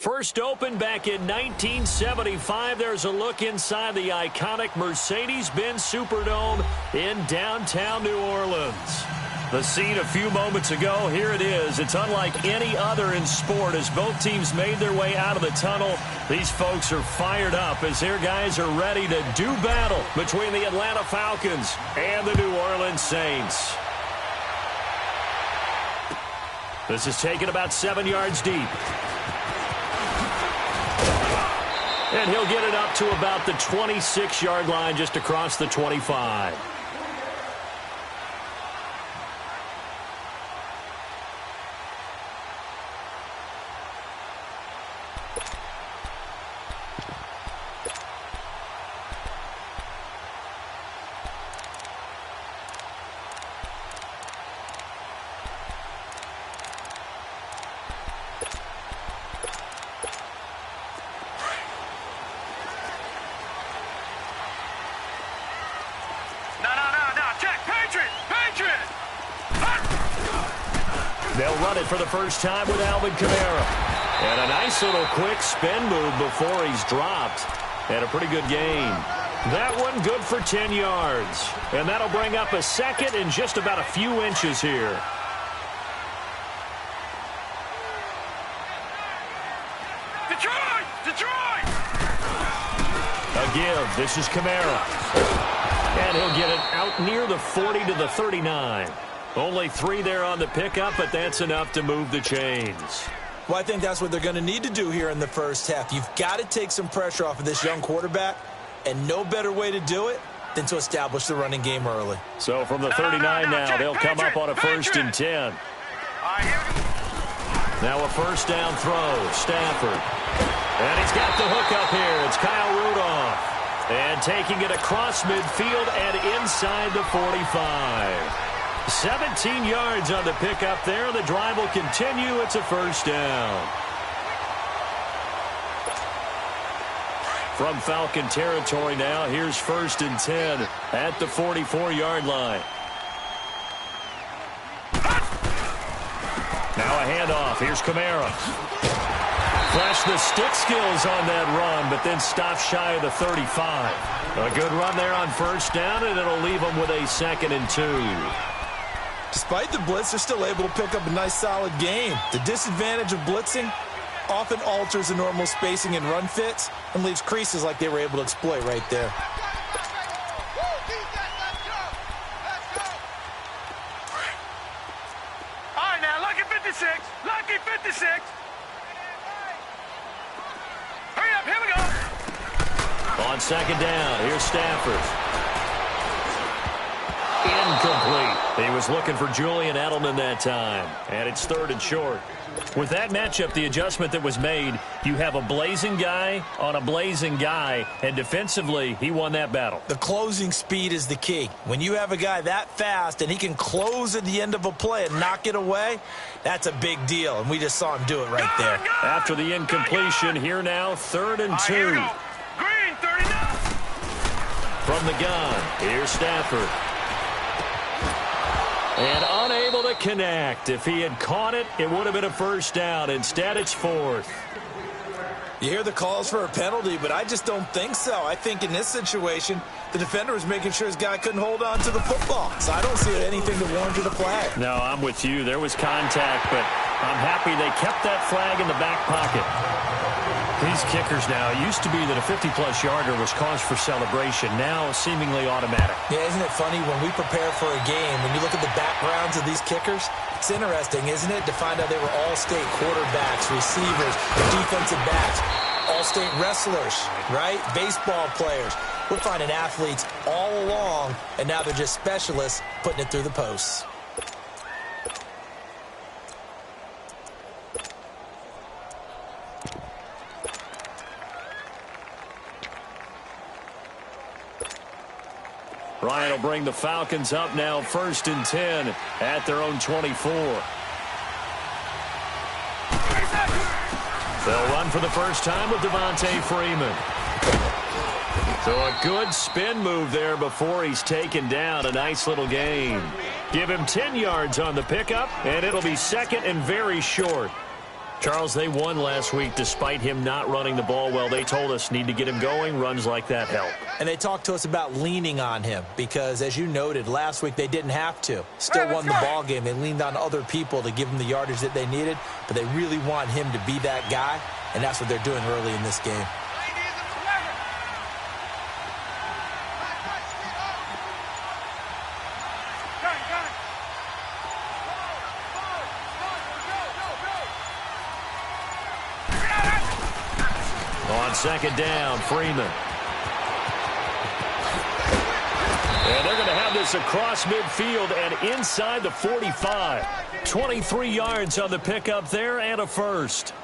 First opened back in 1975, there's a look inside the iconic Mercedes-Benz Superdome in downtown New Orleans. The scene a few moments ago, here it is. It's unlike any other in sport as both teams made their way out of the tunnel. These folks are fired up as their guys are ready to do battle between the Atlanta Falcons and the New Orleans Saints. This is taken about 7 yards deep. And he'll get it up to about the 26-yard line just across the 25. They'll run it for the first time with Alvin Kamara. And a nice little quick spin move before he's dropped. And a pretty good gain. That one good for 10 yards. And that'll bring up a second and just about a few inches here. Detroit! Detroit! A give. This is Kamara. And he'll get it out near the 40 to the 39. Only 3 there on the pickup, but that's enough to move the chains. Well, I think that's what they're going to need to do here in the first half. You've got to take some pressure off of this young quarterback, and no better way to do it than to establish the running game early. So from the 39 now, they'll come up on a 1st and 10. Now a first down throw, Stafford. And he's got the hook up here. It's Kyle Rudolph. And taking it across midfield and inside the 45. 17 yards on the pickup there. The drive will continue. It's a first down. From Falcon territory now, here's 1st and 10 at the 44-yard line. Now a handoff. Here's Kamara. Flash the stick skills on that run, but then stops shy of the 35. A good run there on first down, and it'll leave them with a 2nd and 2. Despite the blitz, they're still able to pick up a nice, solid game. The disadvantage of blitzing often alters the normal spacing and run fits and leaves creases like they were able to exploit right there. All right, now, lucky 56. Lucky 56. Hurry up, here we go. On 2nd down, here's Stafford. Incomplete. He was looking for Julian Edelman that time. And it's 3rd and short. With that matchup, the adjustment that was made, you have a blazing guy on a blazing guy, and defensively, he won that battle. The closing speed is the key. When you have a guy that fast and he can close at the end of a play and knock it away, that's a big deal, and we just saw him do it right there. After the incompletion, here now, 3rd and 2. Green, 39. From the gun, here's Stafford. And unable to connect. If he had caught it, it would have been a first down. Instead, it's 4th. You hear the calls for a penalty, but I just don't think so. I think in this situation, the defender was making sure his guy couldn't hold on to the football. So I don't see anything that warranted a flag. No, I'm with you. There was contact, but I'm happy they kept that flag in the back pocket. These kickers now, it used to be that a 50-plus yarder was cause for celebration. Now, seemingly automatic. Yeah, isn't it funny when we prepare for a game, when you look at the backgrounds of these kickers, it's interesting, isn't it, to find out they were all-state quarterbacks, receivers, defensive backs, all-state wrestlers, right? Baseball players. We're finding athletes all along, and now they're just specialists putting it through the posts. Ryan will bring the Falcons up now 1st and 10 at their own 24. They'll run for the first time with Devontae Freeman. So a good spin move there before he's taken down. A nice little gain. Give him 10 yards on the pickup, and it'll be 2nd and very short. Charles, they won last week despite him not running the ball well. They told us need to get him going. Runs like that help. And they talked to us about leaning on him because, as you noted, last week they didn't have to. Still won the ball game. They leaned on other people to give them the yardage that they needed, but they really want him to be that guy, and that's what they're doing early in this game. On second down, Freeman. And they're going to have this across midfield and inside the 45. 23 yards on the pickup there and a first.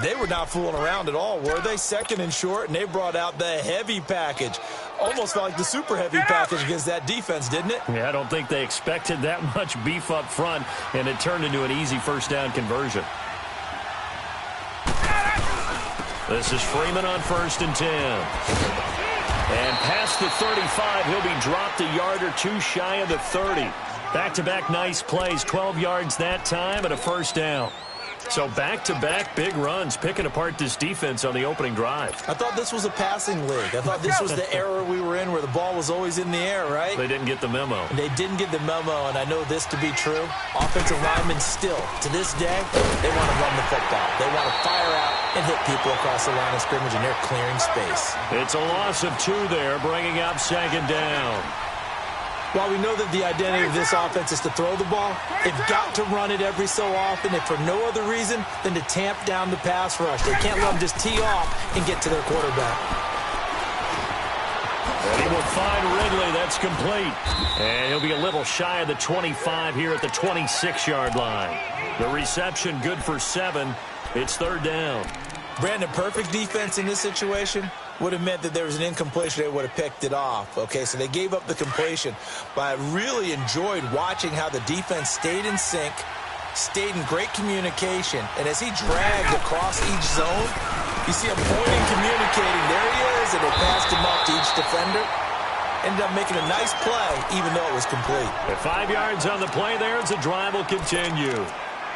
They were not fooling around at all, were they? Second and short, and they brought out the heavy package. Almost felt like the super heavy package against that defense, didn't it? Yeah, I don't think they expected that much beef up front, and it turned into an easy first down conversion. This is Freeman on 1st and 10. And past the 35, he'll be dropped a yard or two shy of the 30. Back-to-back nice plays, 12 yards that time and a first down. So back-to-back big runs, picking apart this defense on the opening drive. I thought this was a passing league. I thought this was the era we were in where the ball was always in the air, right? They didn't get the memo. They didn't get the memo, and I know this to be true. Offensive linemen still, to this day, they want to run the football. They want to fire out and hit people across the line of scrimmage, and they're clearing space. It's a loss of 2 there, bringing up second down. While we know that the identity of this offense is to throw the ball, they've got to run it every so often, if for no other reason than to tamp down the pass rush. They can't let them just tee off and get to their quarterback. And he will find Ridley. That's complete. And he'll be a little shy of the 25 here at the 26-yard line. The reception good for 7. It's third down. Brandon, perfect defense in this situation would have meant that there was an incompletion. They would have picked it off. Okay, so they gave up the completion. But I really enjoyed watching how the defense stayed in sync, stayed in great communication. And as he dragged across each zone, you see him pointing, communicating. There he is, and they passed him up to each defender. Ended up making a nice play, even though it was complete. At 5 yards on the play there as the drive will continue.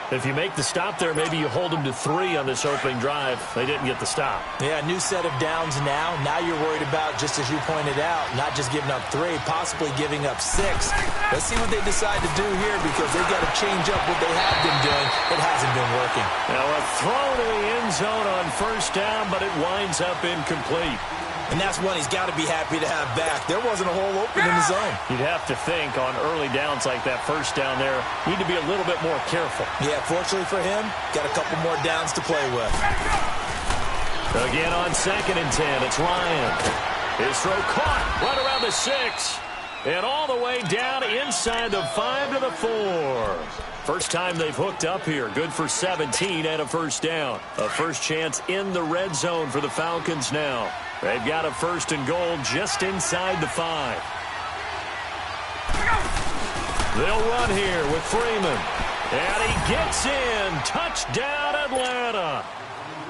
If you make the stop there, maybe you hold them to 3 on this opening drive. They didn't get the stop. Yeah, new set of downs now. Now you're worried about, just as you pointed out, not just giving up 3, possibly giving up 6. Let's see what they decide to do here because they've got to change up what they have been doing. It hasn't been working. Now a throw to the end zone on first down, but it winds up incomplete. And that's one he's got to be happy to have back. There wasn't a hole open in the zone. You'd have to think on early downs like that first down there, need to be a little bit more careful. Yeah, fortunately for him, got a couple more downs to play with. Again on 2nd and 10, it's Ryan. His throw caught right around the 6. And all the way down inside the 5 to the 4. First time they've hooked up here. Good for 17 and a first down. A first chance in the red zone for the Falcons now. They've got a 1st and goal just inside the 5. They'll run here with Freeman. And he gets in. Touchdown, Atlanta.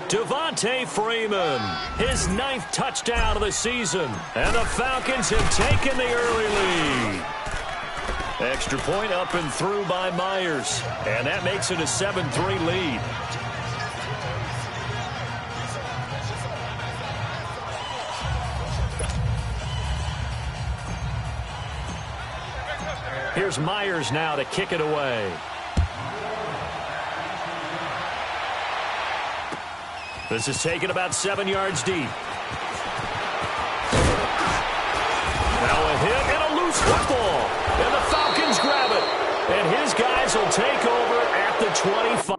Devontae Freeman, his 9th touchdown of the season. And the Falcons have taken the early lead. Extra point up and through by Myers. And that makes it a 7-3 lead. Here's Myers now to kick it away. This is taken about 7 yards deep. Now a hit and a loose football. And the Falcons grab it. And his guys will take over at the 25.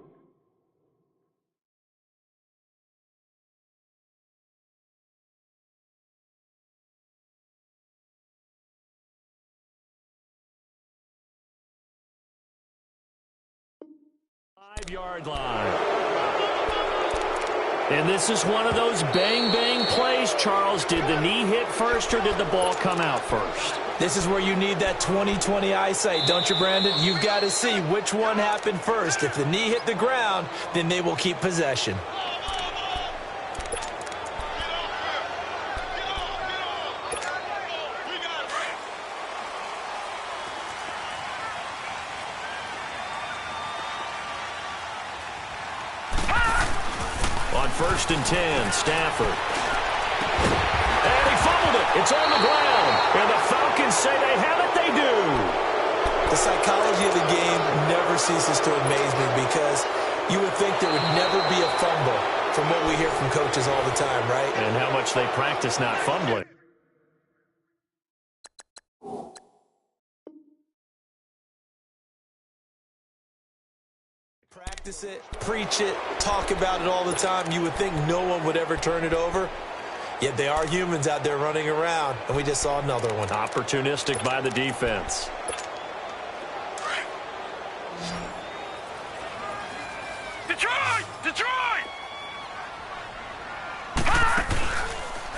Five-yard line. And this is one of those bang-bang plays, Charles. Did the knee hit first or did the ball come out first? This is where you need that 20/20 eyesight, don't you, Brandon? You've got to see which one happened first. If the knee hit the ground, then they will keep possession. On 1st and 10, Stafford. And he fumbled it. It's on the ground. And the Falcons say they have it. They do. The psychology of the game never ceases to amaze me because you would think there would never be a fumble from what we hear from coaches all the time, right? And how much they practice not fumbling. Practice it, preach it, talk about it all the time. You would think no one would ever turn it over. Yet they are humans out there running around, and we just saw another one. Opportunistic by the defense. Detroit! Detroit!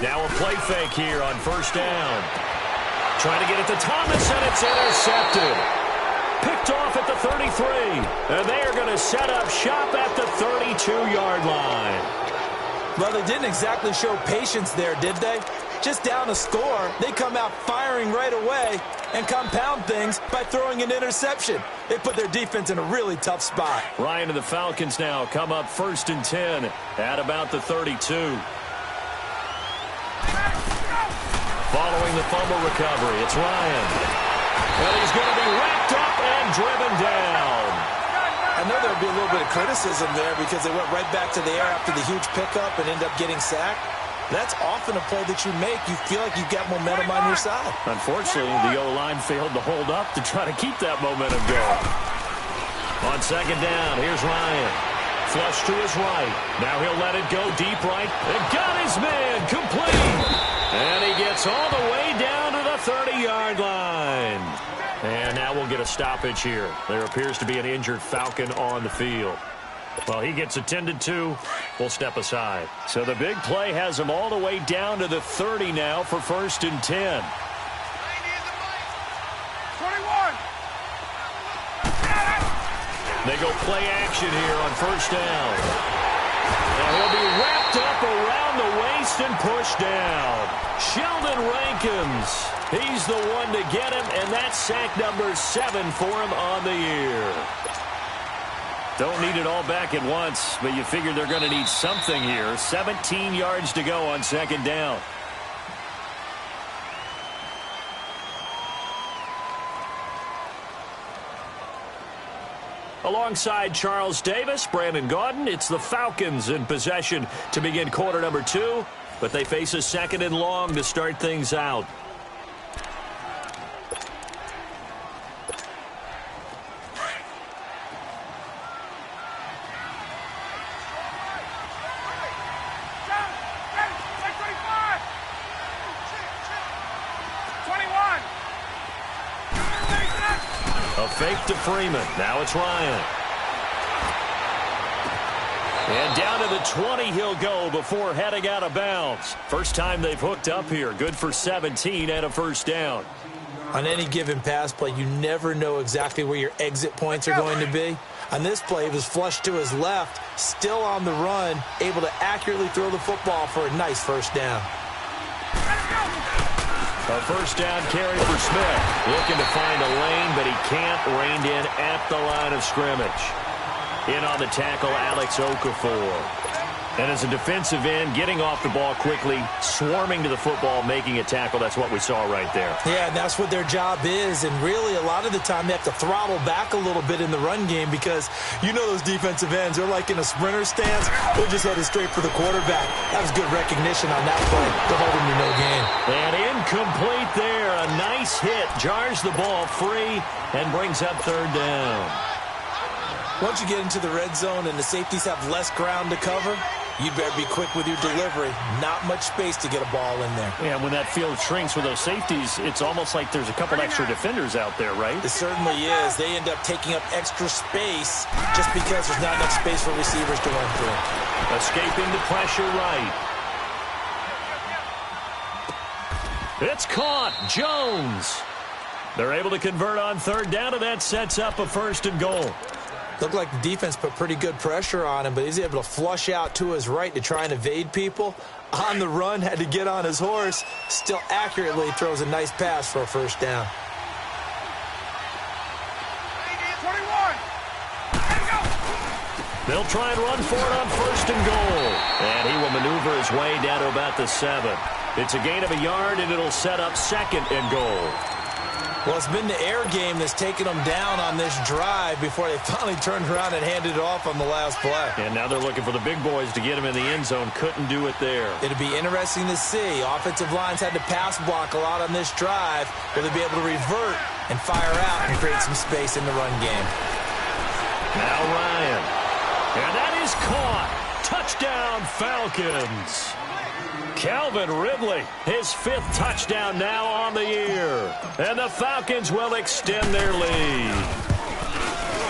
Now a play fake here on 1st down. Trying to get it to Thomas, and it's intercepted. Picked off at the 33. And they are going to set up shop at the 32-yard line. Well, they didn't exactly show patience there, did they? Just down a score, they come out firing right away and compound things by throwing an interception. They put their defense in a really tough spot. Ryan and the Falcons now come up 1st and 10 at about the 32. Following the fumble recovery, it's Ryan. Well, he's going to be wrapped up and driven down. I know there'll be a little bit of criticism there because they went right back to the air after the huge pickup and end up getting sacked. That's often a play that you make. You feel like you've got momentum on your side. Unfortunately, the O-line failed to hold up to try to keep that momentum going. On 2nd down, here's Ryan. Flush to his right. Now he'll let it go deep right. And got his man complete. And he gets all the way down to the 30-yard line. And now we'll get a stoppage here. There appears to be an injured Falcon on the field. Well, he gets attended to. We'll step aside. So the big play has him all the way down to the 30 now for 1st and 10. 21! They go play action here on 1st down. Now he'll be wrapped up around the waist and pushed down. Sheldon Rankins, he's the one to get him, and that's sack number 7 for him on the year. Don't need it all back at once, but you figure they're going to need something here. 17 yards to go on 2nd down. Alongside Charles Davis, Brandon Gaudin, it's the Falcons in possession to begin quarter number 2, but they face a 2nd and long to start things out. A fake to Freeman. Now it's Ryan. And down to the 20 he'll go before heading out of bounds. First time they've hooked up here. Good for 17 and a 1st down. On any given pass play, you never know exactly where your exit points are going to be. On this play, he was flushed to his left, still on the run, able to accurately throw the football for a nice 1st down. A 1st down carry for Smith. Looking to find a lane, but he can't. Reined in at the line of scrimmage. In on the tackle, Alex Okafor. And as a defensive end, getting off the ball quickly, swarming to the football, making a tackle. That's what we saw right there. Yeah, and that's what their job is. And really, a lot of the time, they have to throttle back a little bit in the run game because you know those defensive ends, they're like in a sprinter stance. They're just headed straight for the quarterback. That was good recognition on that play to hold him to no gain. And incomplete there. A nice hit. Jars the ball free and brings up 3rd down. Once you get into the red zone and the safeties have less ground to cover, you better be quick with your delivery. Not much space to get a ball in there. Yeah, when that field shrinks with those safeties, it's almost like there's a couple extra defenders out there, right? It certainly is. They end up taking up extra space just because there's not enough space for receivers to run through. Escaping the pressure right. It's caught. Jones. They're able to convert on 3rd down, and that sets up a 1st and goal. Looked like the defense put pretty good pressure on him, but he's able to flush out to his right to try and evade people. On the run, had to get on his horse. Still accurately throws a nice pass for a 1st down. 21. They'll try and run for it on 1st and goal. And he will maneuver his way down to about the 7. It's a gain of a yard, and it'll set up 2nd and goal. Well, it's been the air game that's taken them down on this drive before they finally turned around and handed it off on the last play. And now they're looking for the big boys to get him in the end zone. Couldn't do it there. It'll be interesting to see. Offensive lines had to pass block a lot on this drive. Will they be able to revert and fire out and create some space in the run game? Now Ryan. And that is caught. Touchdown, Falcons. Calvin Ridley, his 5th touchdown now on the year. And the Falcons will extend their lead.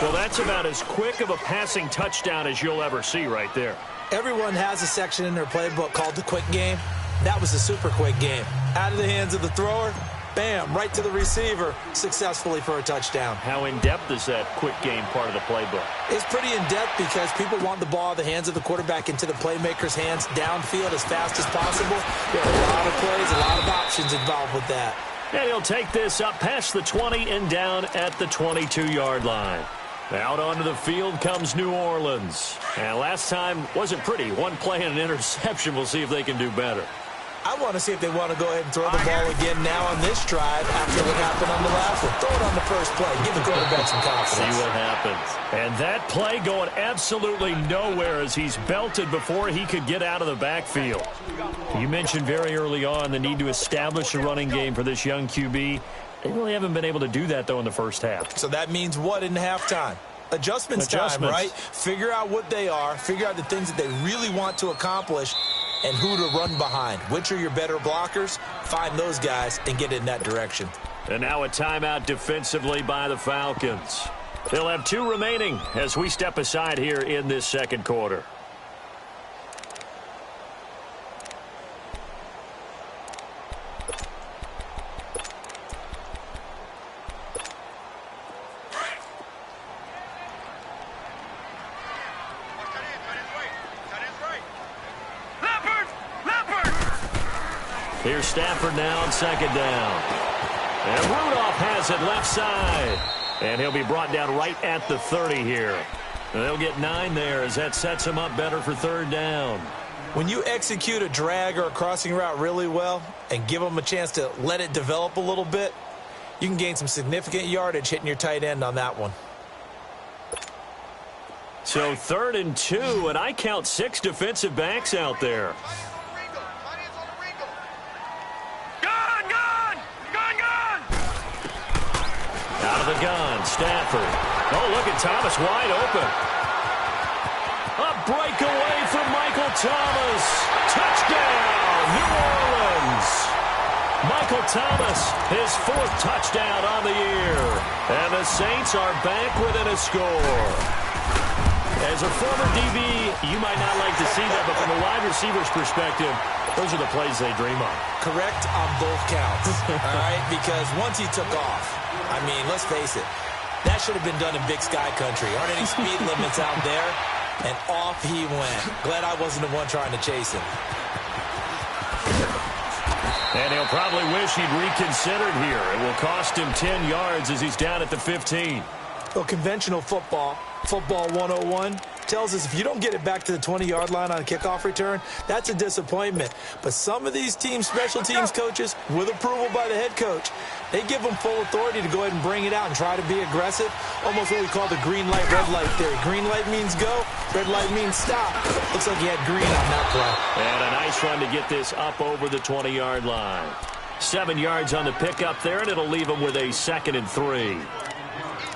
Well, that's about as quick of a passing touchdown as you'll ever see right there. Everyone has a section in their playbook called the quick game. That was a super quick game. Out of the hands of the thrower, bam, right to the receiver, successfully for a touchdown. How in-depth is that quick game part of the playbook? It's pretty in-depth because people want the ball out of the hands of the quarterback into the playmaker's hands downfield as fast as possible. There are a lot of plays, a lot of options involved with that. And he'll take this up past the 20 and down at the 22-yard line. Out onto the field comes New Orleans. And last time wasn't pretty. One play and an interception. We'll see if they can do better. I want to see if they want to go ahead and throw the ball again now on this drive after what happened on the last one. Throw it on the first play. Give the quarterback some confidence. See what happens. And that play going absolutely nowhere as he's belted before he could get out of the backfield. You mentioned very early on the need to establish a running game for this young QB. They really haven't been able to do that, though, in the first half. So that means what in halftime? Adjustments time, right? Figure out what they are. Figure out the things that they really want to accomplish and who to run behind. Which are your better blockers? Find those guys and get in that direction. And now a timeout defensively by the Falcons. They'll have 2 remaining as we step aside here in this second quarter. Here's Stafford now on 2nd down. And Rudolph has it left side. And he'll be brought down right at the 30 here. And they'll get 9 there as that sets him up better for 3rd down. When you execute a drag or a crossing route really well and give them a chance to let it develop a little bit, you can gain some significant yardage hitting your tight end on that one. So 3rd and 2, and I count 6 defensive backs out there. Out of the gun, Stafford. Oh, look at Thomas wide open. A breakaway from Michael Thomas. Touchdown, New Orleans. Michael Thomas, his 4th touchdown on the year. And the Saints are back within a score. As a former DB, you might not like to see that, but from a wide receiver's perspective, those are the plays they dream of. Correct on both counts, all right? Because once he took off, I mean, let's face it, that should have been done in Big Sky country. Aren't any speed limits out there? And off he went. Glad I wasn't the one trying to chase him. And he'll probably wish he'd reconsidered here. It will cost him 10 yards as he's down at the 15. Well, conventional football 101, tells us if you don't get it back to the 20-yard line on a kickoff return, that's a disappointment. But some of these teams, special teams coaches, with approval by the head coach, they give them full authority to go ahead and bring it out and try to be aggressive. Almost what we call the green light, red light theory. Green light means go, red light means stop. Looks like he had green on that play. And a nice run to get this up over the 20-yard line. 7 yards on the pickup there, and it'll leave him with a 2nd and 3.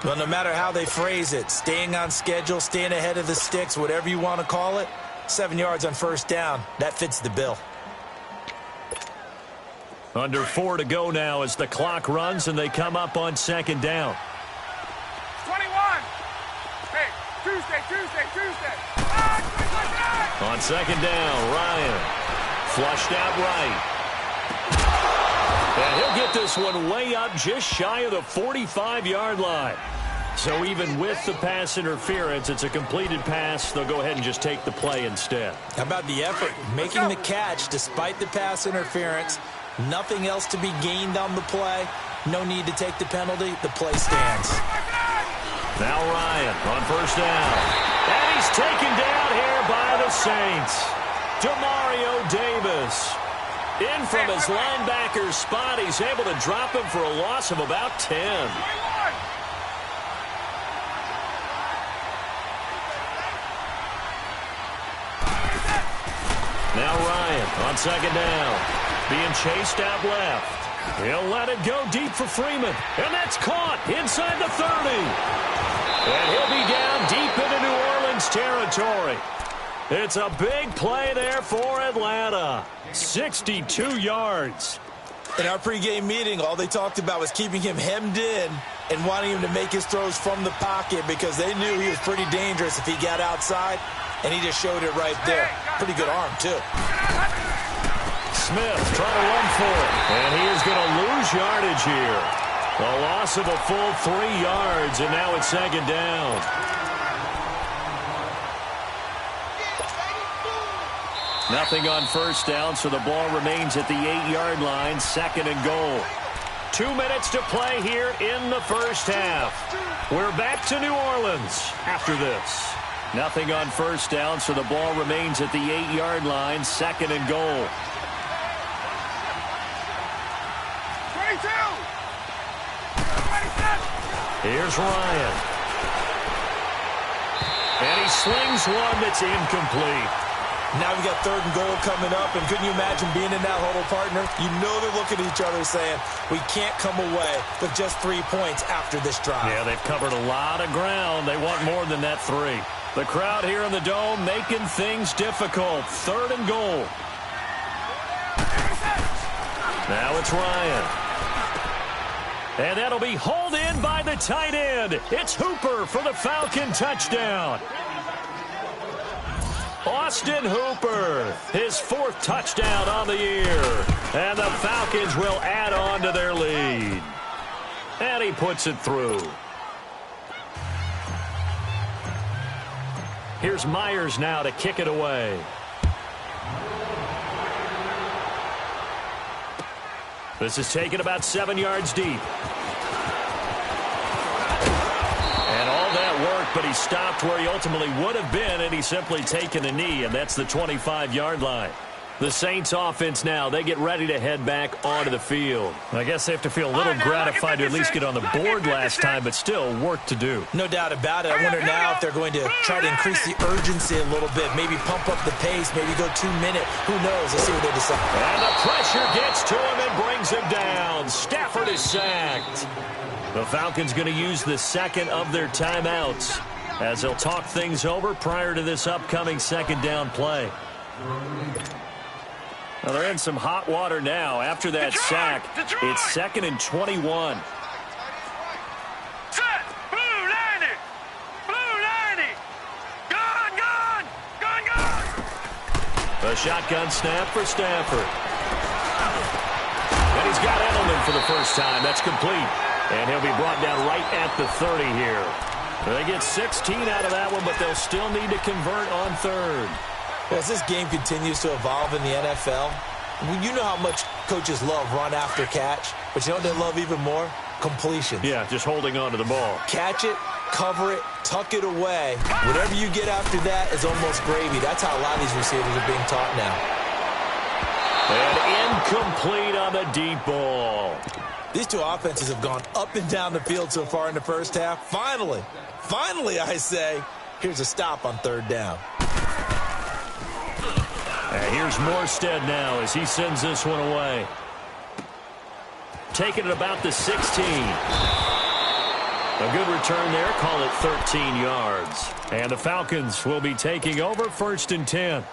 Well, no matter how they phrase it, staying on schedule, staying ahead of the sticks, whatever you want to call it, 7 yards on 1st down, that fits the bill. Under 4 to go now as the clock runs and they come up on 2nd down. 21. Hey, Tuesday. On 2nd down, Ryan flushed out right. And he'll get this one way up just shy of the 45-yard line. So even with the pass interference, it's a completed pass. They'll go ahead and just take the play instead. How about the effort? Making the catch despite the pass interference. Nothing else to be gained on the play. No need to take the penalty. The play stands. Now Ryan on 1st down. And he's taken Saints. Demario Davis. In from his linebacker spot, he's able to drop him for a loss of about 10. Now Ryan on second down. Being chased out left. He'll let it go deep for Freeman. And that's caught inside the 30. And he'll be down deep into New Orleans territory. It's a big play there for Atlanta. 62 yards. In our pregame meeting, all they talked about was keeping him hemmed in and wanting him to make his throws from the pocket because they knew he was pretty dangerous if he got outside, and he just showed it right there. Pretty good arm, too. Smith trying to run for it, and he is going to lose yardage here. A loss of a full 3 yards, and now it's second down. Nothing on first down, so the ball remains at the 8-yard line, second and goal. 2 minutes to play here in the first half. We're back to New Orleans after this. Nothing on first down, so the ball remains at the 8-yard line, second and goal. 22. Here's Ryan. And he slings one that's incomplete. Now we got third and goal coming up, and couldn't you imagine being in that huddle, partner? You know they're looking at each other saying, we can't come away with just 3 points after this drive. Yeah, they've covered a lot of ground. They want more than that 3. The crowd here in the Dome making things difficult. Third and goal. Now it's Ryan. And that'll be hauled in by the tight end. It's Hooper for the Falcon touchdown. Austin Hooper, his 4th touchdown on the year. And the Falcons will add on to their lead. And he puts it through. Here's Myers now to kick it away. This is taken about 7 yards deep. And all that work, but he stopped where he ultimately would have been, and he's simply taken a knee, and that's the 25-yard line. The Saints offense now, they get ready to head back onto the field. I guess they have to feel a little gratified to at least get on the board last time, but still work to do. No doubt about it. I wonder now if they're going to try to increase the urgency a little bit, maybe pump up the pace, maybe go 2 minute. Who knows? Let's see what they decide. And the pressure gets to him and brings him down. Stafford is sacked. The Falcons going to use the second of their timeouts as they'll talk things over prior to this upcoming second down play. Well, they're in some hot water now. After that sack, it's 2nd and 21. Set. Blue 90. Blue 90. Gun. A shotgun snap for Stafford. And he's got Edelman for the first time. That's complete. And he'll be brought down right at the 30 here. They get 16 out of that one, but they'll still need to convert on third. Well, as this game continues to evolve in the NFL, you know how much coaches love run after catch, but you know what they love even more? Completions. Yeah, just holding on to the ball. Catch it, cover it, tuck it away. Whatever you get after that is almost gravy. That's how a lot of these receivers are being taught now. And incomplete on the deep ball. These two offenses have gone up and down the field so far in the first half. Finally, I say, here's a stop on third down. And here's Morstead now as he sends this one away. Taking it about the 16. A good return there. Call it 13 yards. And the Falcons will be taking over 1st and 10.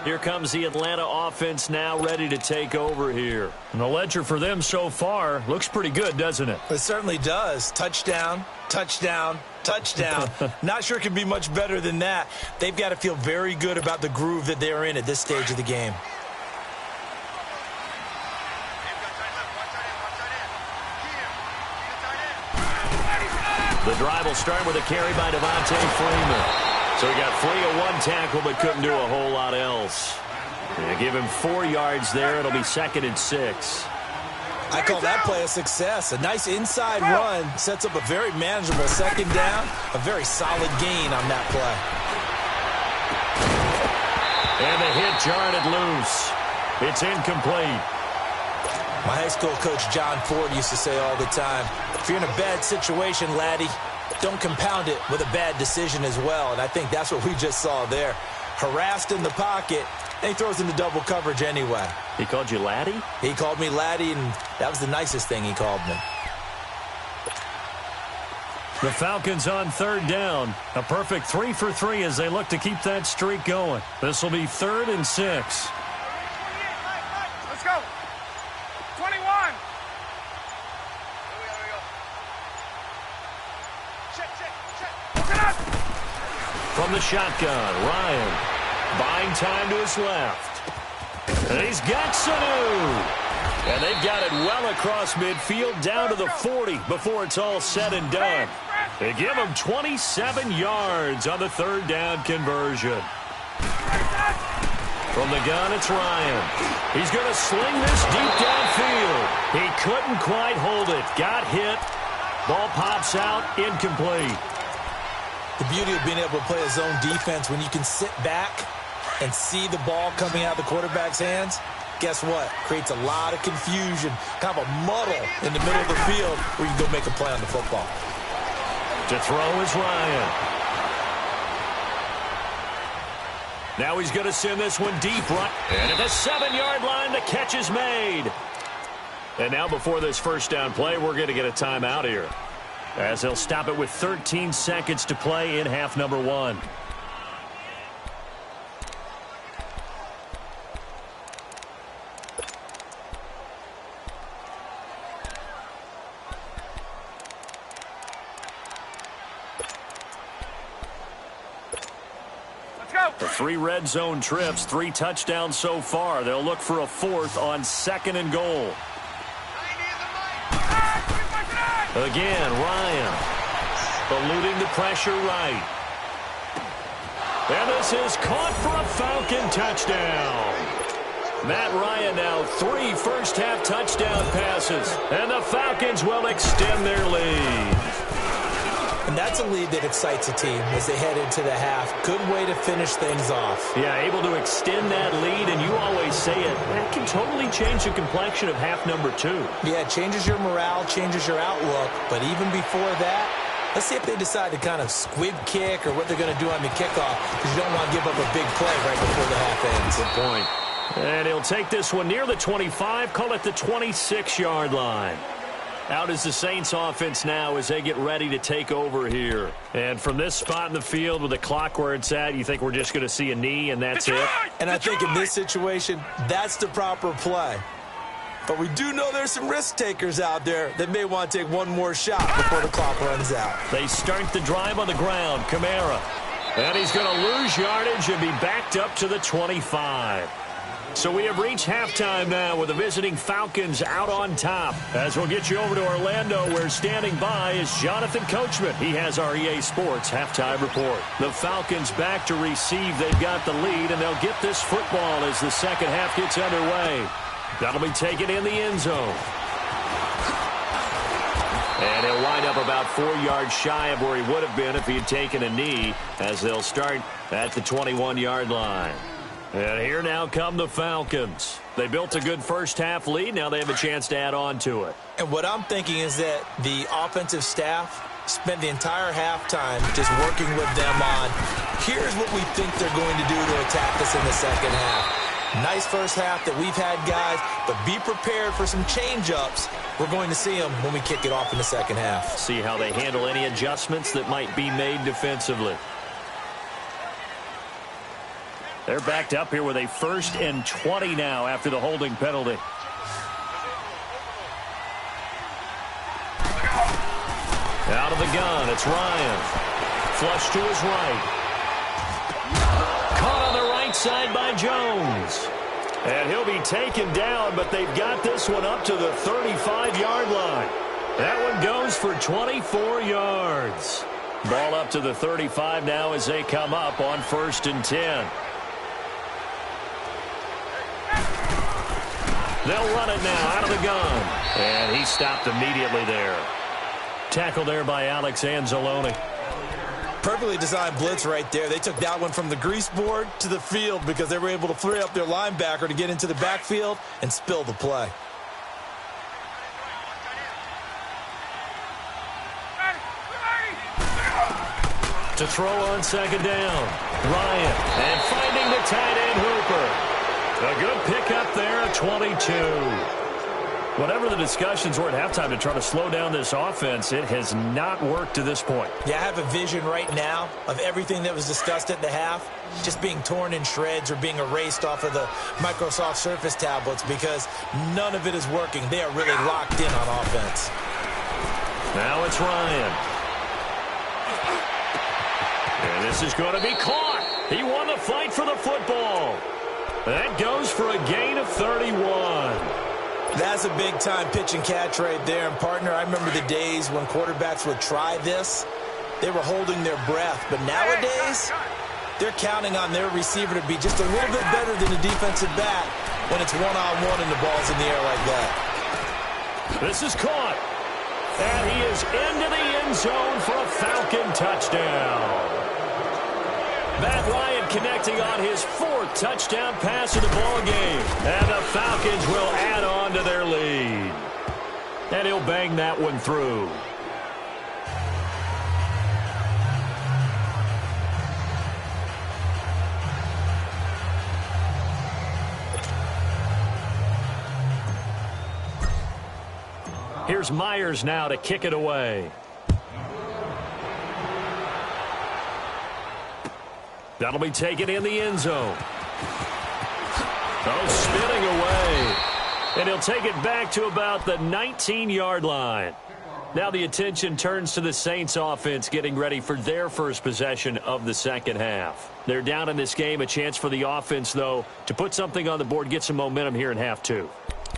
Here comes the Atlanta offense now ready to take over here. And the ledger for them so far looks pretty good, doesn't it? It certainly does. Touchdown, touchdown, touchdown. Not sure it can be much better than that. They've got to feel very good about the groove that they're in at this stage of the game. The drive will start with a carry by Devontae Freeman. So he got free of 1 tackle but couldn't do a whole lot else. They give him 4 yards there. It'll be 2nd and 6. I call that play a success. A nice inside run sets up a very manageable second down. A very solid gain on that play. And the hit jarred it loose. It's incomplete. My high school coach, John Ford, used to say all the time, if you're in a bad situation, laddie, don't compound it with a bad decision as well. And I think that's what we just saw there. Harassed in the pocket, and he throws into double coverage anyway. He called you laddie? He called me laddie, and that was the nicest thing he called me. The Falcons on 3rd down. A perfect 3 for 3 as they look to keep that streak going. This will be 3rd and 6. Let's go. 21. Check. From the shotgun, Ryan buying time to his left. And he's got Sanu. And they've got it well across midfield down to the 40 before it's all said and done. They give him 27 yards on the 3rd down conversion. From the gun, it's Ryan. He's going to sling this deep downfield. He couldn't quite hold it. Got hit. Ball pops out, incomplete. The beauty of being able to play a zone defense when you can sit back and see the ball coming out of the quarterback's hands, guess what? Creates a lot of confusion, kind of a muddle in the middle of the field where you can go make a play on the football. To throw is Ryan. Now he's going to send this one deep right. And at the 7-yard line, the catch is made. And now before this first down play, we're going to get a timeout here, as they'll stop it with 13 seconds to play in half number 1. The 3 red zone trips, 3 touchdowns so far. They'll look for a 4th on 2nd and goal. Again, Ryan eluding the pressure right. And this is caught for a Falcon touchdown. Matt Ryan now 3 first-half touchdown passes, and the Falcons will extend their lead. And that's a lead that excites a team as they head into the half. Good way to finish things off. Yeah, able to extend that lead, and you always say it, that can totally change the complexion of half number 2. Yeah, it changes your morale, changes your outlook. But even before that, let's see if they decide to kind of squib kick or what they're going to do on the kickoff, because you don't want to give up a big play right before the half ends. Good point. And he'll take this one near the 25, call it the 26-yard line. Out is the Saints offense now as they get ready to take over here. And from this spot in the field with the clock where it's at, you think we're just going to see a knee and that's it? And I think in this situation, that's the proper play. But we do know there's some risk takers out there that may want to take one more shot before the clock runs out. They start the drive on the ground. Kamara. And he's going to lose yardage and be backed up to the 25. So we have reached halftime now with the visiting Falcons out on top. As we'll get you over to Orlando, where standing by is Jonathan Coachman. He has our EA Sports halftime report. The Falcons back to receive. They've got the lead, and they'll get this football as the second half gets underway. That'll be taken in the end zone. And he'll wind up about 4 yards shy of where he would have been if he had taken a knee, as they'll start at the 21-yard line. And here now come the Falcons. They built a good first-half lead. Now they have a chance to add on to it. And what I'm thinking is that the offensive staff spent the entire halftime just working with them on, here's what we think they're going to do to attack us in the second half. Nice first half that we've had, guys, but be prepared for some change-ups. We're going to see them when we kick it off in the second half. See how they handle any adjustments that might be made defensively. They're backed up here with a 1st and 20 now after the holding penalty. Out of the gun, it's Ryan. Flush to his right. Caught on the right side by Jones. And he'll be taken down, but they've got this one up to the 35-yard line. That one goes for 24 yards. Ball up to the 35 now as they come up on 1st and 10. They'll run it now out of the gun. And he stopped immediately there. Tackle there by Alex Anzalone. Perfectly designed blitz right there. They took that one from the grease board to the field because they were able to free up their linebacker to get into the backfield and spill the play. To throw on second down, Ryan, and finding the tight end Hooper. A good pickup there at 22. Whatever the discussions were at halftime to try to slow down this offense, it has not worked to this point. Yeah, I have a vision right now of everything that was discussed at the half just being torn in shreds or being erased off of the Microsoft Surface tablets because none of it is working. They are really locked in on offense. Now it's Ryan. And this is going to be caught. He won the fight for the football. That goes for a gain of 31. That's a big-time pitch and catch right there. And, partner, I remember the days when quarterbacks would try this. They were holding their breath. But nowadays, they're counting on their receiver to be just a little bit better than the defensive back when it's one-on-one and the ball's in the air like that. This is caught. And he is into the end zone for a Falcon touchdown. Matt Ryan connecting on his fourth touchdown pass of the ball game. And the Falcons will add on to their lead. And he'll bang that one through. Here's Myers now to kick it away. That'll be taken in the end zone. Oh, spinning away. And he'll take it back to about the 19-yard line. Now the attention turns to the Saints offense getting ready for their first possession of the second half. They're down in this game. A chance for the offense, though, to put something on the board, get some momentum here in half two.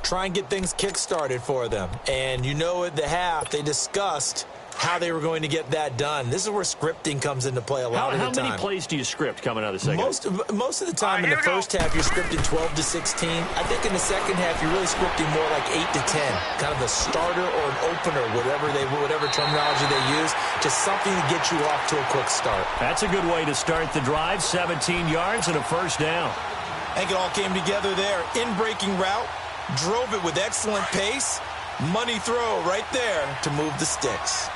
Try and get things kick-started for them. And you know at the half they discussed how they were going to get that done. This is where scripting comes into play a lot of the time. How many plays do you script coming out of the second half? Most of the time in the first half, you're scripting 12 to 16. I think in the second half, you're really scripting more like 8 to 10. Kind of a starter or an opener, whatever terminology they use. Just something to get you off to a quick start. That's a good way to start the drive. 17 yards and a first down. I think it all came together there. In-breaking route. Drove it with excellent pace. Money throw right there to move the sticks.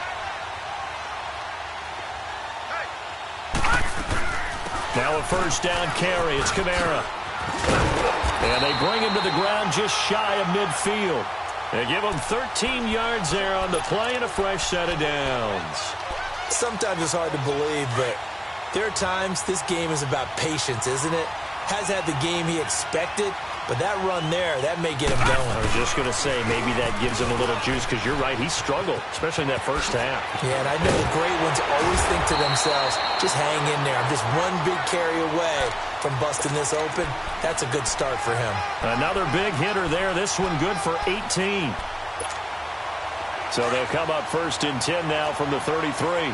Now a first down carry. It's Kamara. And they bring him to the ground just shy of midfield. They give him 13 yards there on the play and a fresh set of downs. Sometimes it's hard to believe, but there are times this game is about patience, isn't it? Has had the game he expected, but that run there, that may get him going. I was just going to say, maybe that gives him a little juice, because you're right, he struggled, especially in that first half. Yeah, and I know the great ones always think to themselves, just hang in there. I'm just one big carry away from busting this open. That's a good start for him. Another big hitter there. This one good for 18. So they'll come up first and 10 now from the 33.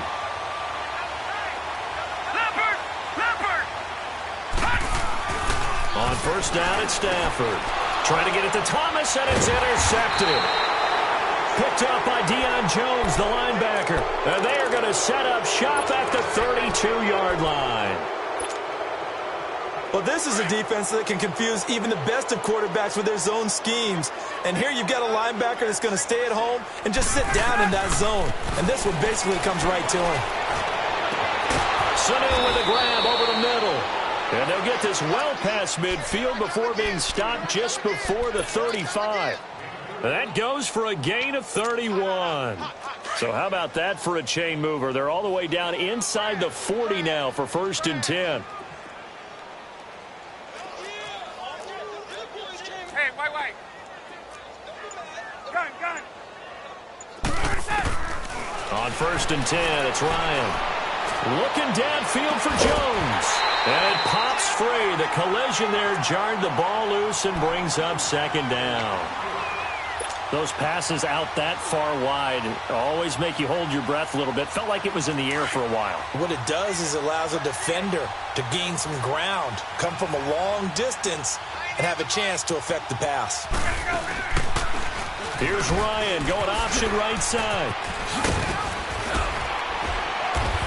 On first down, it's Stafford. Trying to get it to Thomas, and it's intercepted. Picked up by Deion Jones, the linebacker. And they are going to set up shop at the 32-yard line. Well, this is a defense that can confuse even the best of quarterbacks with their zone schemes. And here you've got a linebacker that's going to stay at home and just sit down in that zone. And this one basically comes right to him. Sanu with a grab over the middle. And they'll get this well past midfield before being stopped just before the 35. That goes for a gain of 31. So how about that for a chain mover? They're all the way down inside the 40 now for first and 10. Hey, wait. Gun. On first and 10, it's Ryan. Looking downfield for Jones. And it pops free. The collision there jarred the ball loose and brings up second down. Those passes out that far wide always make you hold your breath a little bit. Felt like it was in the air for a while. What it does is it allows a defender to gain some ground, come from a long distance, and have a chance to affect the pass. Here's Ryan going option right side.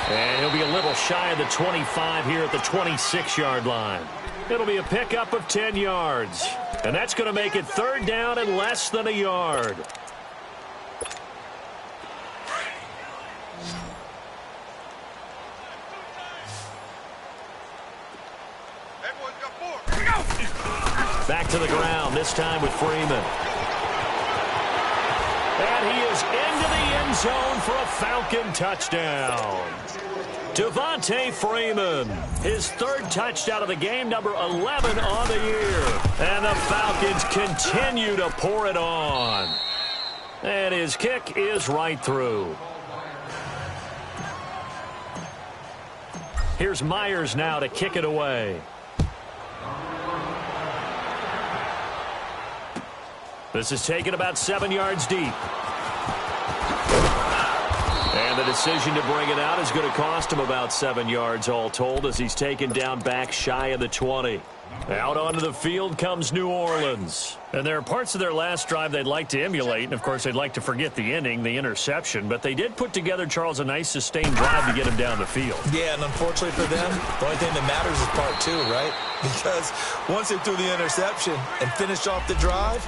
And he'll be a little shy of the 25 here at the 26-yard line. It'll be a pickup of 10 yards. And that's going to make it third down and less than a yard. Back to the ground, this time with Freeman. And he is into the end zone for a Falcon touchdown. Devontae Freeman, his third touchdown of the game, number 11 on the year. And the Falcons continue to pour it on. And his kick is right through. Here's Myers now to kick it away. This is taken about 7 yards deep. And the decision to bring it out is going to cost him about 7 yards all told as he's taken down back shy of the 20. Out onto the field comes New Orleans. And there are parts of their last drive they'd like to emulate. And, of course, they'd like to forget the inning, the interception. But they did put together, Charles, a nice sustained drive to get him down the field. Yeah, and unfortunately for them, the only thing that matters is part two, right? Because once they threw the interception and finished off the drive,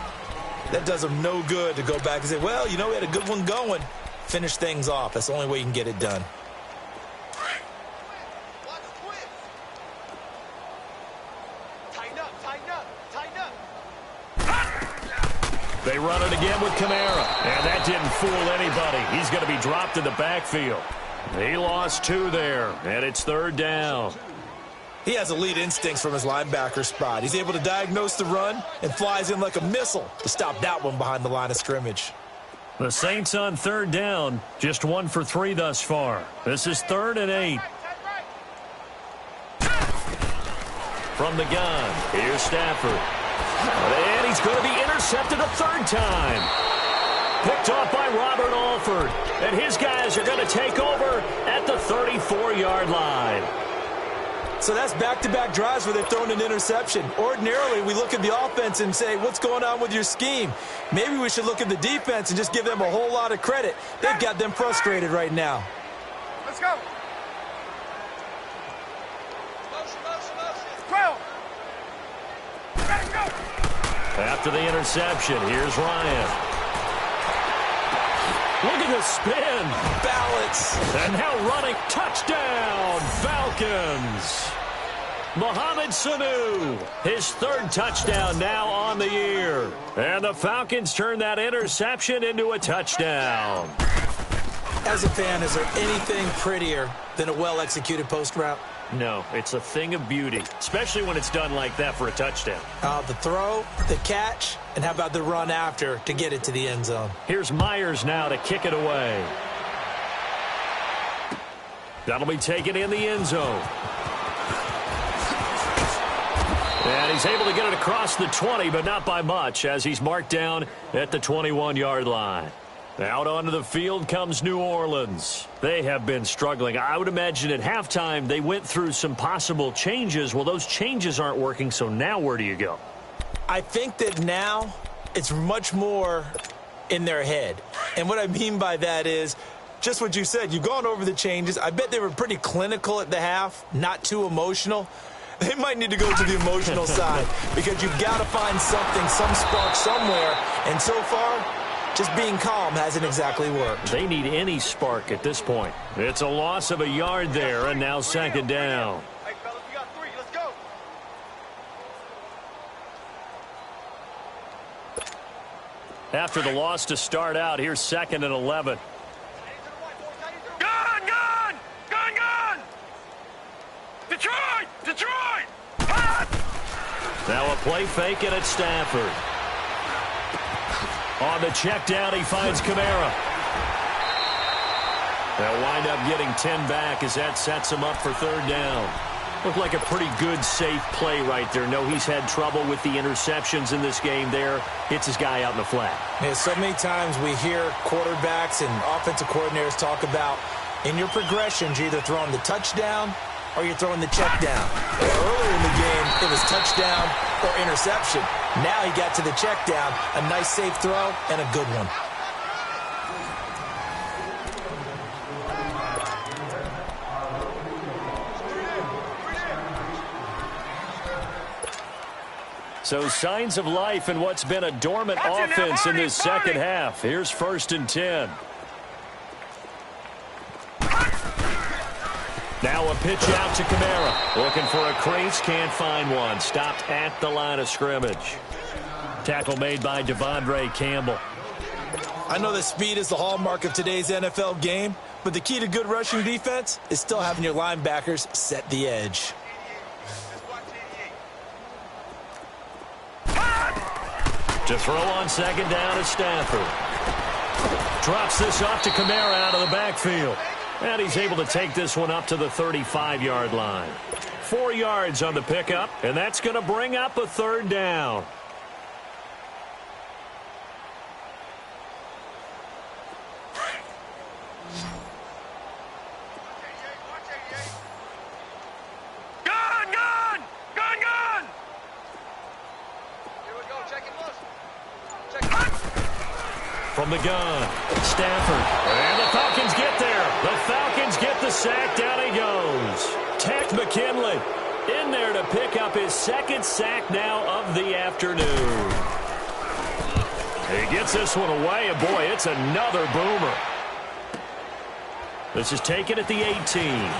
that does them no good to go back and say, well, you know, we had a good one going. Finish things off. That's the only way you can get it done. They run it again with Kamara. And that didn't fool anybody. He's going to be dropped in the backfield. He lost 2 there, and it's third down. He has elite instincts from his linebacker spot. He's able to diagnose the run and flies in like a missile to stop that one behind the line of scrimmage. The Saints on third down, just 1 for 3 thus far. This is 3rd and 8. From the gun, here's Stafford. And he's going to be intercepted a third time. Picked off by Robert Alford. And his guys are going to take over at the 34-yard line. So that's back-to-back drives where they've thrown an interception. Ordinarily, we look at the offense and say, what's going on with your scheme? Maybe we should look at the defense and just give them a whole lot of credit. They've got them frustrated right now. Let's go. Motion, motion, motion. 12. Ready, go. After the interception, here's Ryan. Look at the spin. Balance. And now running. Touchdown, Falcons. Mohamed Sanu, his 3rd touchdown now on the year. And the Falcons turn that interception into a touchdown. As a fan, is there anything prettier than a well-executed post route? No, it's a thing of beauty, especially when it's done like that for a touchdown. The throw, the catch, and how about the run after to get it to the end zone? Here's Myers now to kick it away. That'll be taken in the end zone. And he's able to get it across the 20, but not by much, as he's marked down at the 21-yard line. Out onto the field comes New Orleans. They have been struggling. I would imagine at halftime they went through some possible changes. Well, those changes aren't working, so now where do you go? I think that now it's much more in their head. And what I mean by that is just what you said. You've gone over the changes. I bet they were pretty clinical at the half, not too emotional. They might need to go to the emotional side because you've got to find something, some spark somewhere. And so far, just being calm hasn't exactly worked. They need any spark at this point. It's a loss of a yard there, and now 2nd down. Hey, fellas, we got 3. Let's go. After the loss to start out, here's 2nd and 11. Gun, gun! Gun, gun! Detroit! Detroit! Ah! Now a play fake, and it's Stafford. On the check down, he finds Kamara. They'll wind up getting 10 back as that sets him up for 3rd down. Looked like a pretty good, safe play right there. No, he's had trouble with the interceptions in this game there. Hits his guy out in the flat. Yeah, so many times we hear quarterbacks and offensive coordinators talk about in your progressions, you're either throwing the touchdown or you're throwing the check down. Earlier in the game, it was touchdown or interception. Now he got to the check down, a nice safe throw, and a good one. So signs of life in what's been a dormant offense in this second half. Here's 1st and 10. Now a pitch out to Kamara. Looking for a crease, can't find one. Stopped at the line of scrimmage. Tackle made by Devondre Campbell. I know that speed is the hallmark of today's NFL game, but the key to good rushing defense is still having your linebackers set the edge. To throw on 2nd down is Stafford. Drops this off to Kamara out of the backfield. And he's able to take this one up to the 35-yard line. 4 yards on the pickup, and that's going to bring up a 3rd down. From the gun, Stafford, and the Falcons get there. The Falcons get the sack, down he goes. Tech McKinley in there to pick up his 2nd sack now of the afternoon. He gets this one away, and boy, it's another boomer. This is taken at the 18.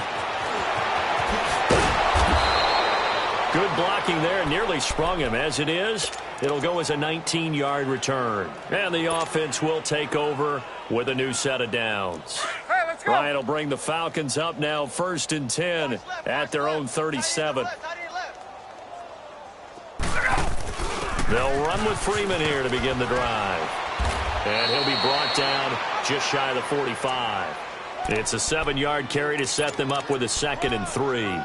Good blocking there, nearly sprung him. As it is, it'll go as a 19-yard return. And the offense will take over with a new set of downs. Hey, let's go. Ryan will bring the Falcons up now 1st and 10 at their own 37. They'll run with Freeman here to begin the drive. And he'll be brought down just shy of the 45. It's a 7-yard carry to set them up with a 2nd and 3.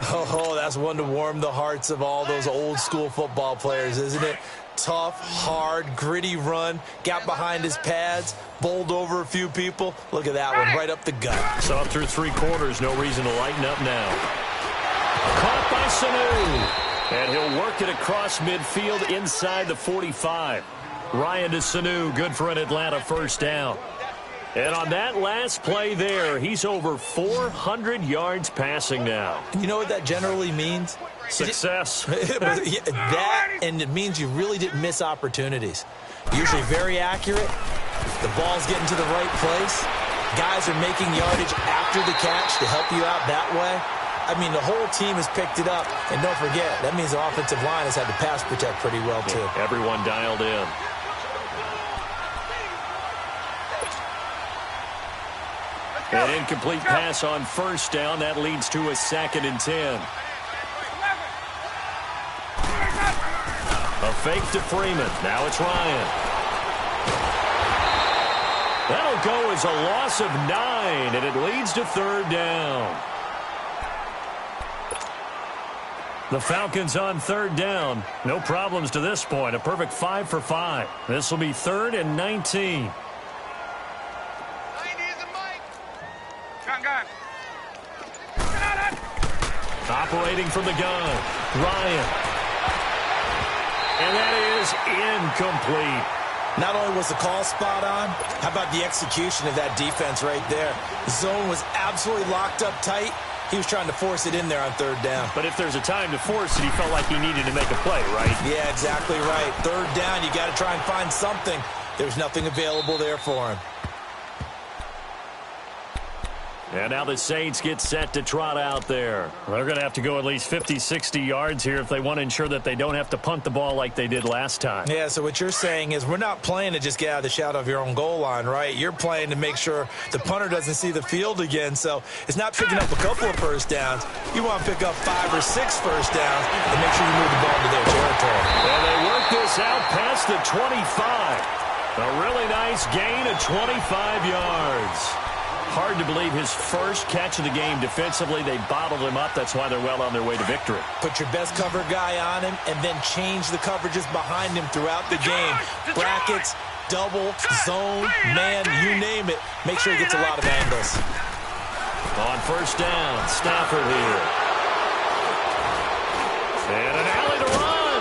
Oh, that's one to warm the hearts of all those old-school football players, isn't it? Tough, hard, gritty run, got behind his pads, bowled over a few people. Look at that one, right up the gut. So up through 3 quarters, no reason to lighten up now. Caught by Sanu. And he'll work it across midfield inside the 45. Ryan to Sanu, good for an Atlanta 1st down. And on that last play there, he's over 400 yards passing now. You know what that generally means? Success. That, and it means you really didn't miss opportunities. Usually very accurate. The ball's getting to the right place. Guys are making yardage after the catch to help you out that way. I mean, the whole team has picked it up. And don't forget, that means the offensive line has had to pass protect pretty well, too. Yeah, everyone dialed in. An incomplete pass on 1st down. That leads to a 2nd and 10. A fake to Freeman. Now it's Ryan. That'll go as a loss of 9, and it leads to 3rd down. The Falcons on 3rd down. No problems to this point. A perfect 5 for 5. This will be 3rd and 19. Operating from the gun, Ryan. And that is incomplete. Not only was the call spot on, how about the execution of that defense right there? The zone was absolutely locked up tight. He was trying to force it in there on 3rd down. But if there's a time to force it, he felt like he needed to make a play, right? Yeah, exactly right. 3rd down, you got to try and find something. There's nothing available there for him. And now the Saints get set to trot out there. They're going to have to go at least 50, 60 yards here if they want to ensure that they don't have to punt the ball like they did last time. Yeah, so what you're saying is we're not playing to just get out of the shadow of your own goal line, right? You're playing to make sure the punter doesn't see the field again. So it's not picking up a couple of 1st downs. You want to pick up 5 or 6 1st downs and make sure you move the ball into their territory. And they work this out past the 25. A really nice gain of 25 yards. Hard to believe his first catch of the game defensively. They bottled him up. That's why they're well on their way to victory. Put your best cover guy on him and then change the coverages behind him throughout the game. Brackets, double, zone, man, you name it. Make sure he gets a lot of angles. On 1st down, Stafford here. And an alley to run.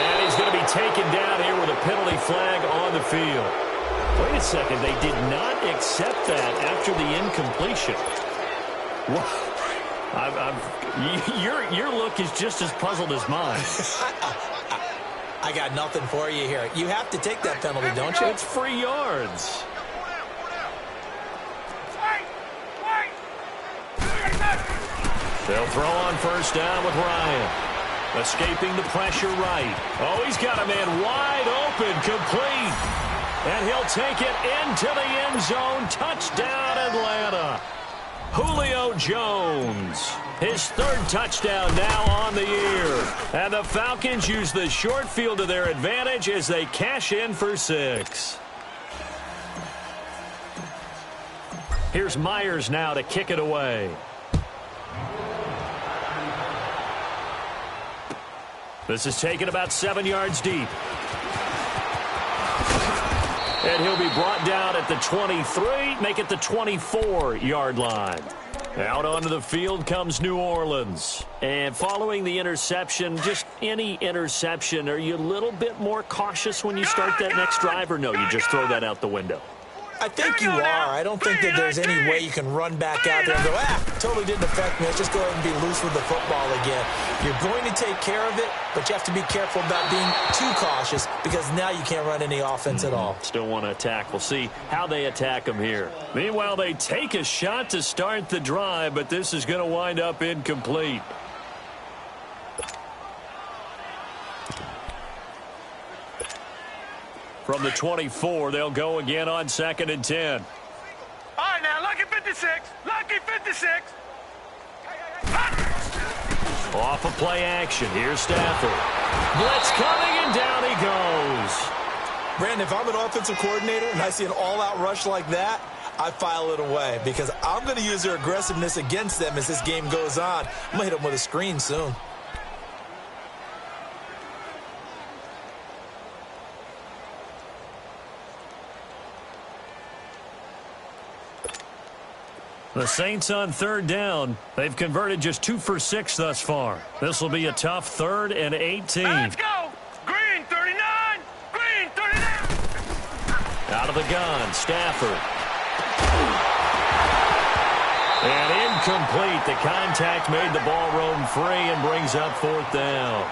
And he's going to be taken down here with a penalty flag on the field. Wait a second, they did not accept that after the incompletion. Your look is just as puzzled as mine. I got nothing for you here. You have to take that penalty, don't you? It's free yards. They'll throw on first down with Ryan. Escaping the pressure right. Oh, he's got a man wide open, complete. And he'll take it into the end zone. Touchdown, Atlanta. Julio Jones. His third touchdown now on the year. And the Falcons use the short field to their advantage as they cash in for 6. Here's Myers now to kick it away. This is taken about 7 yards deep. And he'll be brought down at the 23, make it the 24-yard line. Out onto the field comes New Orleans. And following the interception, just any interception, are you a little bit more cautious when you start that next drive, or no, you just throw that out the window? I think you are. I don't think that there's any way you can run back out there and go, totally didn't affect me. Let's just go ahead and be loose with the football again. You're going to take care of it, but you have to be careful about being too cautious because now you can't run any offense at all. Still want to attack. We'll see how they attack them here. Meanwhile, they take a shot to start the drive, but this is going to wind up incomplete. From the 24, they'll go again on 2nd and 10. All right, now, lucky 56. Lucky 56. Off of play action. Here's Stafford. Blitz coming, and down he goes. Brandon, if I'm an offensive coordinator and I see an all-out rush like that, I file it away because I'm going to use their aggressiveness against them as this game goes on. I'm going to hit them with a screen soon. The Saints on 3rd down. They've converted just 2 for 6 thus far. This will be a tough 3rd and 18. Let's go. Green 39. Green 39. Out of the gun, Stafford. And incomplete. The contact made the ball roam free and brings up 4th down.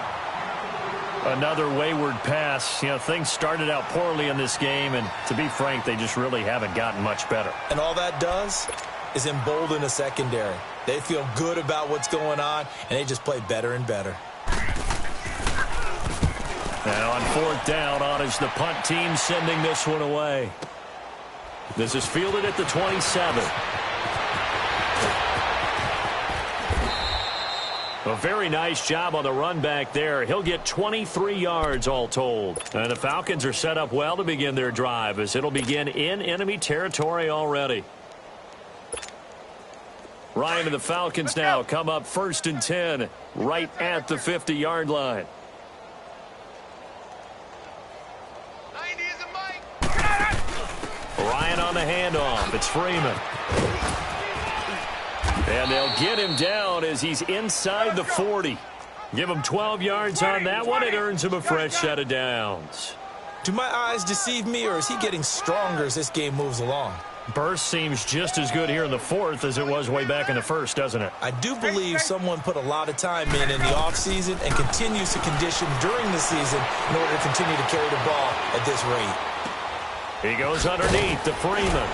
Another wayward pass. You know, things started out poorly in this game, and to be frank, they just really haven't gotten much better. And all that does is embolden a secondary. They feel good about what's going on, and they just play better and better. And on 4th down, on is the punt team sending this one away. This is fielded at the 27. A very nice job on the run back there. He'll get 23 yards all told. And the Falcons are set up well to begin their drive as it'll begin in enemy territory already. Ryan and the Falcons now come up 1st and 10 right at the 50-yard line. 90 is a Mike. Ryan on the handoff. It's Freeman. And they'll get him down as he's inside the 40. Give him 12 yards on that one. It earns him a fresh set of downs. Do my eyes deceive me, or is he getting stronger as this game moves along? Burst seems just as good here in the 4th as it was way back in the 1st, doesn't it? I do believe someone put a lot of time in the offseason and continues to condition during the season in order to continue to carry the ball at this rate. He goes underneath to Freeman.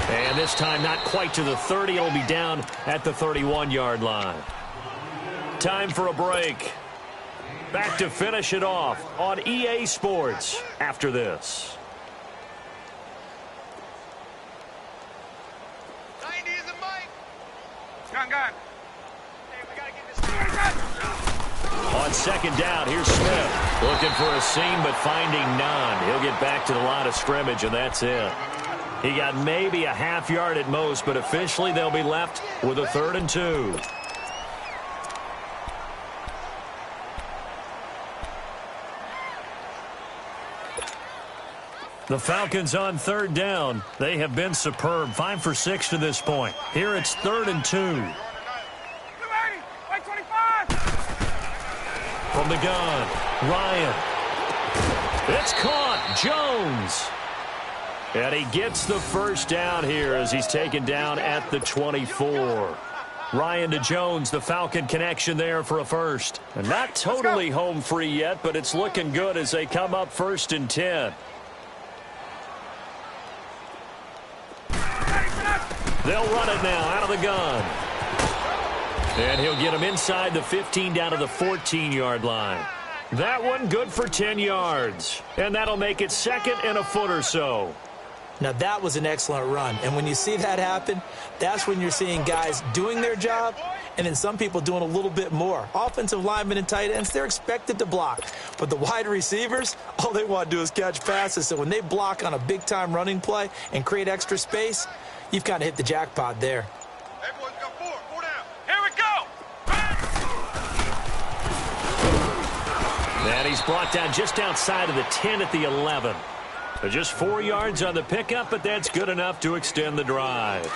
And this time not quite to the 30. It'll be down at the 31-yard line. Time for a break. Back to finish it off on EA Sports after this. 90 is a Mike. Gun. Hey, we got to get this. On 2nd down, here's Smith. Looking for a seam, but finding none. He'll get back to the line of scrimmage, and that's it. He got maybe a half yard at most, but officially they'll be left with a 3rd and 2. The Falcons on 3rd down. They have been superb. 5 for 6 to this point. Here it's 3rd and 2. From the gun, Ryan. It's caught. Jones. And he gets the first down here as he's taken down at the 24. Ryan to Jones, the Falcon connection there for a first. And not totally home free yet, but it's looking good as they come up 1st and 10. They'll run it now out of the gun. And he'll get him inside the 15 down to the 14-yard line. That one good for 10 yards. And that'll make it 2nd and a foot or so. Now, that was an excellent run. And when you see that happen, that's when you're seeing guys doing their job and then some people doing a little bit more. Offensive linemen and tight ends, they're expected to block. But the wide receivers, all they want to do is catch passes. So when they block on a big-time running play and create extra space, you've kind of hit the jackpot there. Everyone's got four down. Here we go. And he's brought down just outside of the 10 at the 11. So just 4 yards on the pickup, but that's good enough to extend the drive.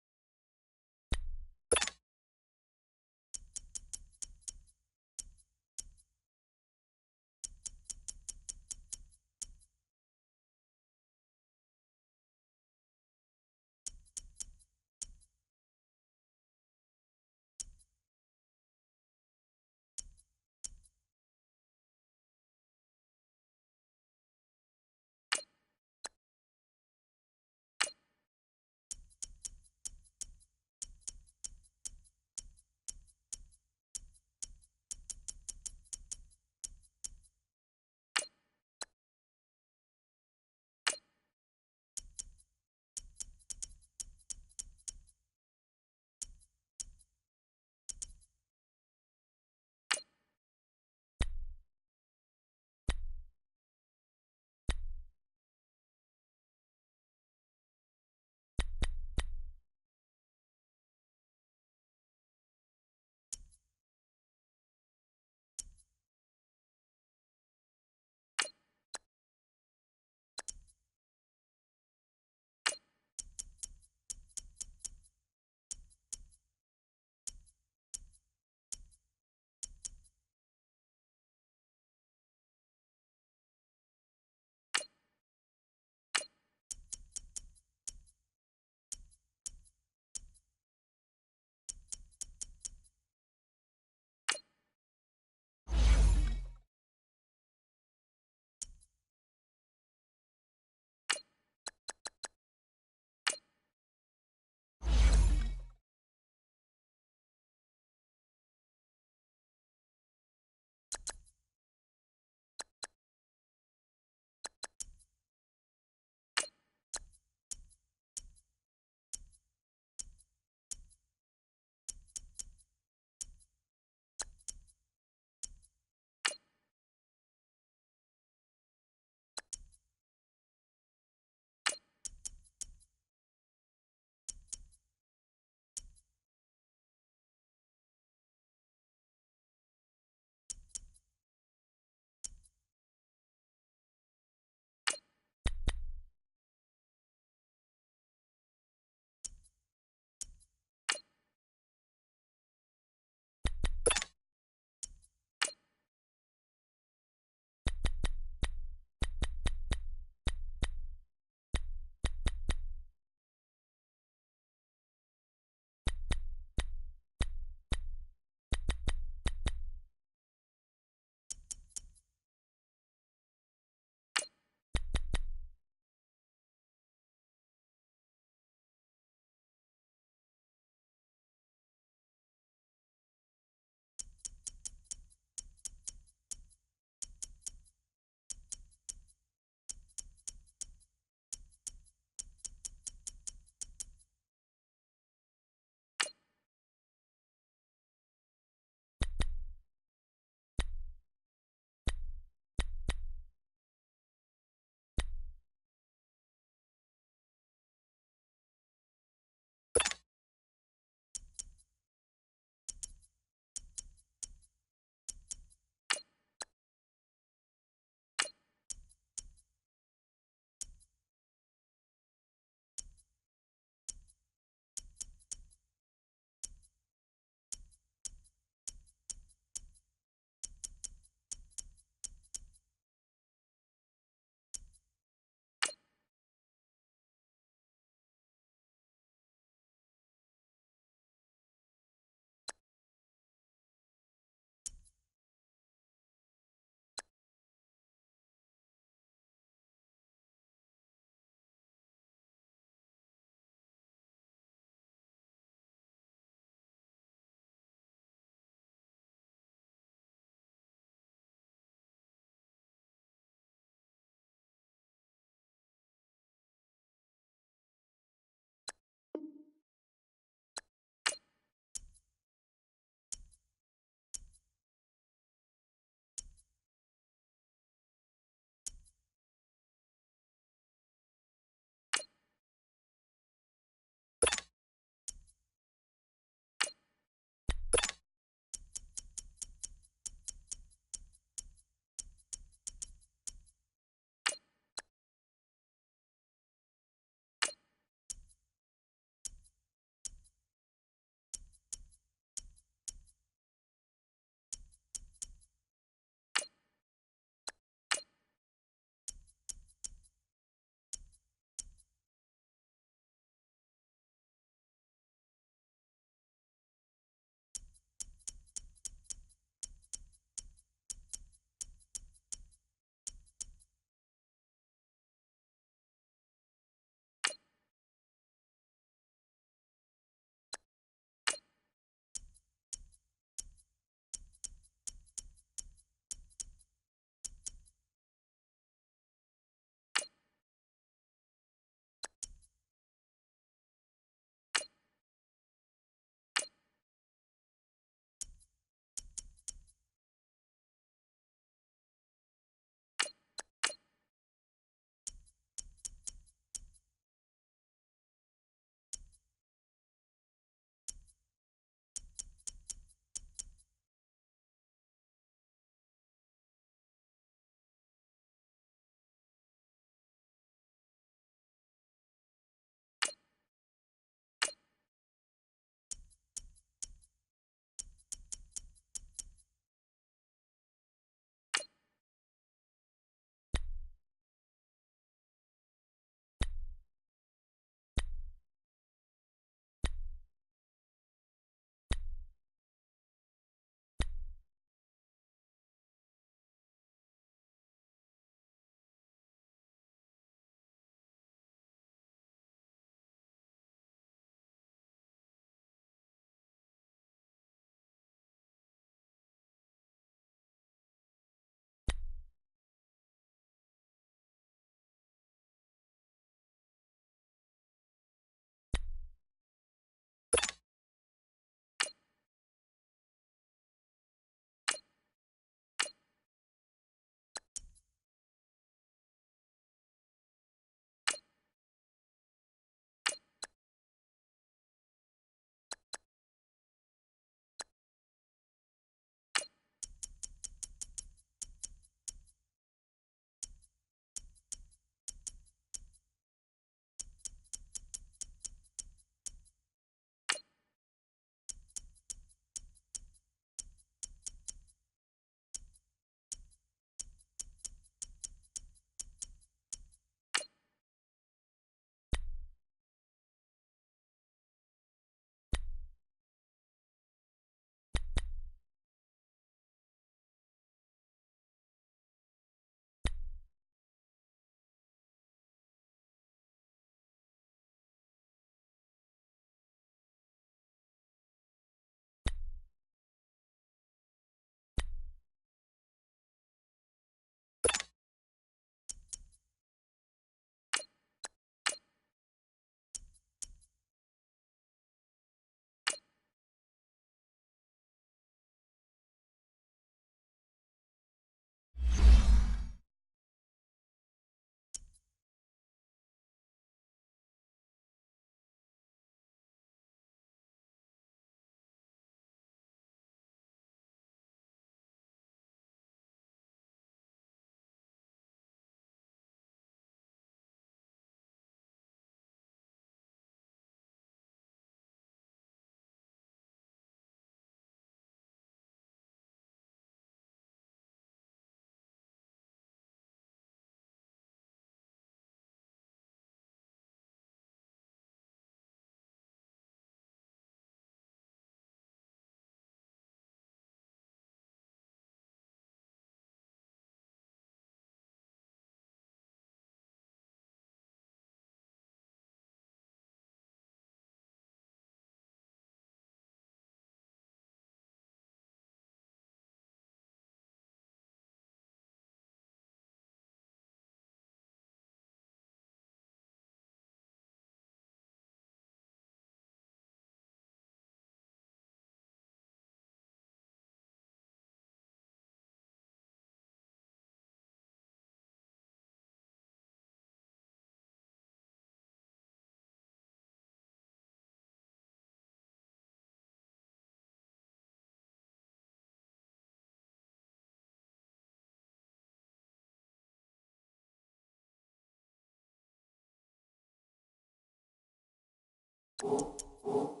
it.